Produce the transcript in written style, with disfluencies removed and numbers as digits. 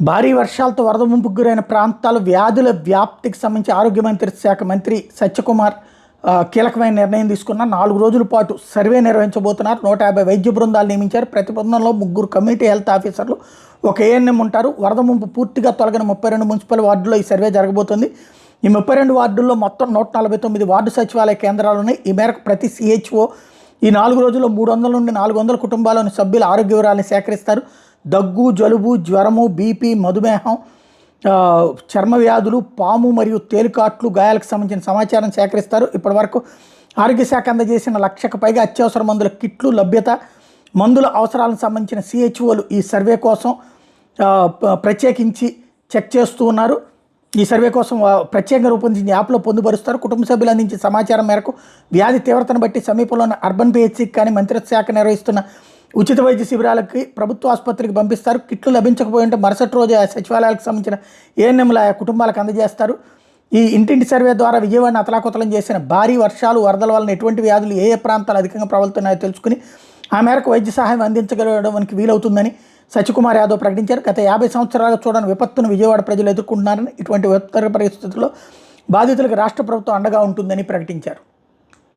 భారీ వర్షాలతో వరద ముంపుకు గురైన ప్రాంతాల వ్యాధుల వ్యాప్తికి సంబంధించి ఆరోగ్య మంత్రిత్వ శాఖ మంత్రి సత్యకుమార్ కీలకమైన నిర్ణయం తీసుకున్న 4 రోజుల పాటు సర్వే నిర్వహించబోతున్నారు. 150 వైద్య బృందాలు నియమించారు. ప్రతి బృందంలో 3 కమ్యూనిటీ హెల్త్ ఆఫీసర్లు, ఒక ఏఎన్ఎం ఉంటారు. వరద ముంపు పూర్తిగా తొలగిన 32 మున్సిపల్ వార్డుల్లో ఈ సర్వే జరగబోతుంది. ఈ 32 వార్డుల్లో మొత్తం 149 వార్డు సచివాలయ కేంద్రాలు ఉన్నాయి. ఈ మేరకు ప్రతి సిహెచ్ఓ ఈ 4 రోజుల్లో 300 నుండి 400 కుటుంబాల్లోని సభ్యుల ఆరోగ్య వివరాలను సేకరిస్తారు. దగ్గు, జలుబు, జ్వరము, బీపీ, మధుమేహం, చర్మ వ్యాధులు, పాము మరియు తేలికాట్లు గాయాలకు సంబంధించిన సమాచారం సేకరిస్తారు. ఇప్పటివరకు ఆరోగ్య శాఖ అందజేసిన 1,00,000కు పైగా అత్యవసర మందుల కిట్లు లభ్యత, మందుల అవసరాలకు సంబంధించిన సిహెచ్ఓలు ఈ సర్వే కోసం ప్రత్యేకించి చెక్ చేస్తూ ఉన్నారు. ఈ సర్వే కోసం ప్రత్యేకంగా రూపొందించిన యాప్లో పొందుపరుస్తారు. కుటుంబ సభ్యులు అందించే సమాచారం మేరకు వ్యాధి తీవ్రతను బట్టి సమీపంలోని అర్బన్ పిహెచ్సికి కానీ మంత్రిత్వ శాఖ నిర్వహిస్తున్న ఉచిత వైద్య శిబిరాలకి, ప్రభుత్వ ఆసుపత్రికి పంపిస్తారు. కిట్లు లభించకపోయి ఉంటే మరుసటి రోజు ఆ సచివాలయాలకు సంబంధించిన ఏఎన్ఎంల కుటుంబాలకు అందజేస్తారు. ఈ ఇంటింటి సర్వే ద్వారా విజయవాడని అతలాకుతలం చేసిన భారీ వర్షాలు, వరదల వలన ఎటువంటి వ్యాధులు ఏ ప్రాంతాలు అధికంగా ప్రబలుతున్నాయో తెలుసుకుని ఆ మేరకు వైద్య సహాయం అందించగలగడానికి వీలవుతుందని సత్యకుమార్ యాదవ్ ప్రకటించారు. గత 50 సంవత్సరాలుగా చూడని విపత్తును విజయవాడ ప్రజలు ఎదుర్కొంటున్నారని, ఇటువంటి విపత్తు పరిస్థితుల్లో బాధితులకు రాష్ట్ర ప్రభుత్వం అండగా ఉంటుందని ప్రకటించారు.